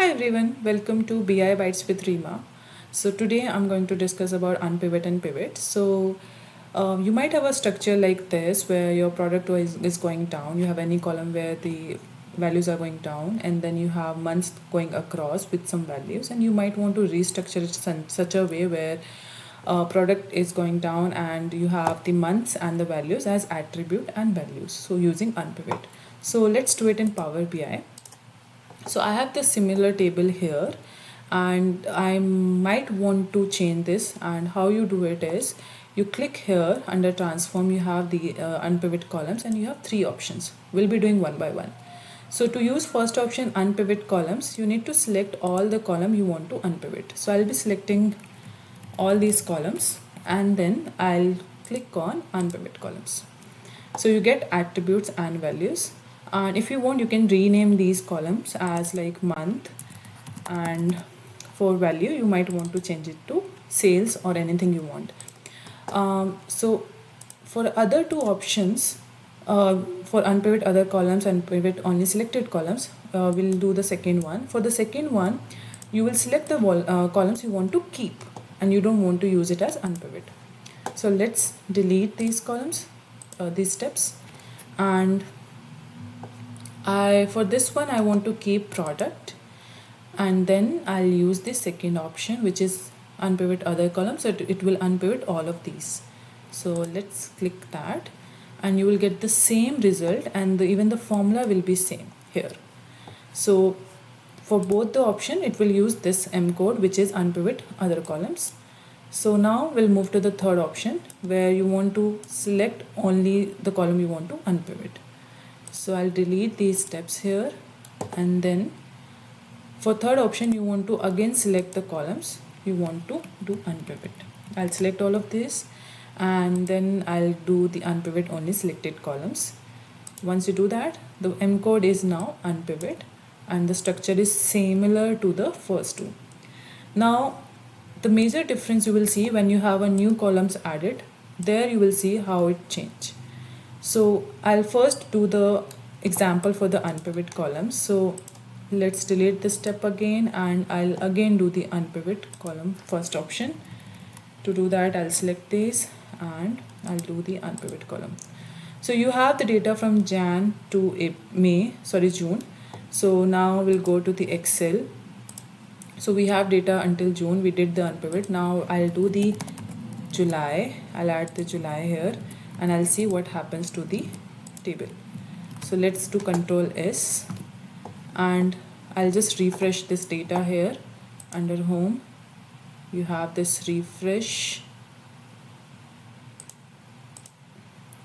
Hi everyone, welcome to BI Bytes with Rima. So today I'm going to discuss about unpivot and pivot. You might have a structure like this where your product is going down. You have any column where the values are going down, and then you have months going across with some values, and you might want to restructure it in such a way where product is going down and you have the months and the values as attribute and values. So using unpivot. So let's do it in Power BI. So I have this similar table here, and I might want to change this. And how you do it is you click here under transform, you have the unpivot columns, and you have three options. We'll be doing one by one. So to use first option unpivot columns, you need to select all the column you want to unpivot. So I'll be selecting all these columns and then I'll click on unpivot columns. So you get attributes and values, and if you want you can rename these columns as like month, and for value you might want to change it to sales or anything you want. So for other two options, for unpivot other columns and pivot only selected columns, we'll do the second one. For the second one, you will select the columns you want to keep and you don't want to use it as unpivot. So let's delete these columns, these steps, and for this one I want to keep product, and then I'll use the second option, which is unpivot other columns. So it will unpivot all of these. So let's click that and you will get the same result, and even the formula will be same here. So for both the option it will use this M code, which is unpivot other columns. So now we'll move to the third option where you want to select only the column you want to unpivot. So I'll delete these steps here, and then for third option you want to again select the columns you want to do unpivot. I'll select all of this and then I'll do the unpivot only selected columns. Once you do that, the M code is now unpivot and the structure is similar to the first two. Now the major difference you will see when you have a new columns added, there you will see how it change. So I'll first do the example for the unpivot columns. So let's delete this step again and I'll again do the unpivot column first option. To do that, I'll select this and I'll do the unpivot column. So you have the data from Jan to June. So now we'll go to the Excel. So we have data until June, we did the unpivot. Now I'll do the July, I'll add the July here and I'll see what happens to the table. So let's do Control S and I'll just refresh this data here under home. You have this refresh.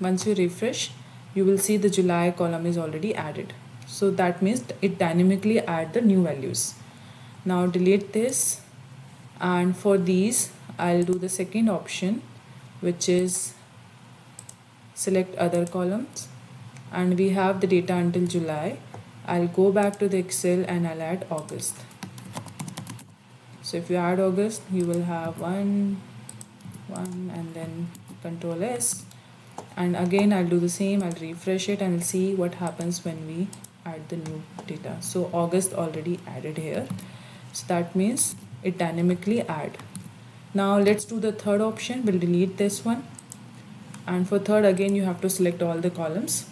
Once you refresh, you will see the July column is already added. So that means it dynamically add the new values. Now delete this, and for these I'll do the second option, which is select other columns, and we have the data until July. I'll go back to the Excel and I'll add August. So if you add August, you will have one and then Control S, and again I'll do the same. I'll refresh it and I'll see what happens when we add the new data. So August already added here. So that means it dynamically add. Now let's do the third option. We'll delete this one, and for third again you have to select all the columns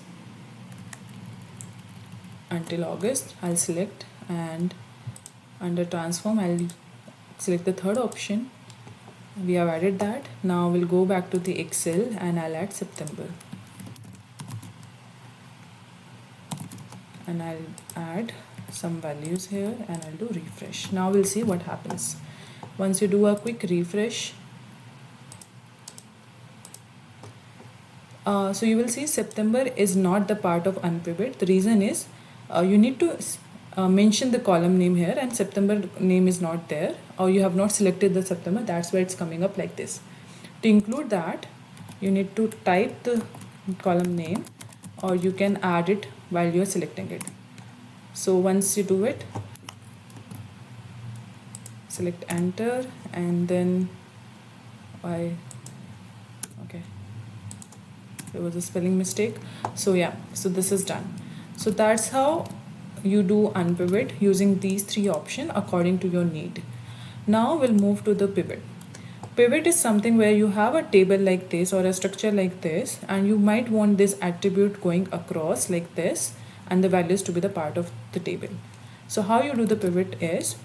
until August. I'll select, and under transform I'll select the third option. We have added that. Now we'll go back to the Excel and I'll add September, and I'll add some values here and I'll do refresh. Now we'll see what happens. Once you do a quick refresh, so you will see September is not the part of unpivot. The reason is you need to mention the column name here, and September name is not there, or you have not selected the September. That's why it's coming up like this. To include that, you need to type the column name, or you can add it while you're selecting it. So once you do it, select enter, and then there was a spelling mistake. So yeah, so this is done. So that's how you do unpivot using these three options according to your need. Now we'll move to the pivot. Pivot is something where you have a table like this or a structure like this, and you might want this attribute going across like this and the values to be the part of the table. So how you do the pivot is,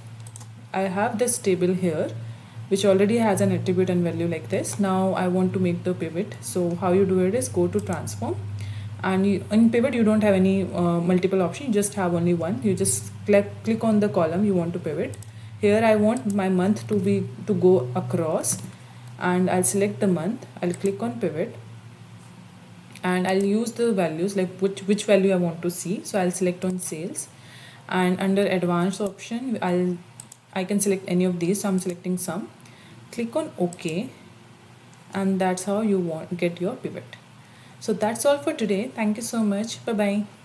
I have this table here which already has an attribute and value like this. Now I want to make the pivot. So how you do it is go to transform, and in pivot you don't have any multiple option, you just have only one. You just click on the column you want to pivot. Here I want my month to go across, and I'll select the month. I'll click on pivot, and I'll use the values like which value I want to see. So I'll select on sales, and under advanced option I can select any of these. So I'm selecting some. Click on OK, and that's how you get your pivot. So that's all for today. Thank you so much. Bye bye.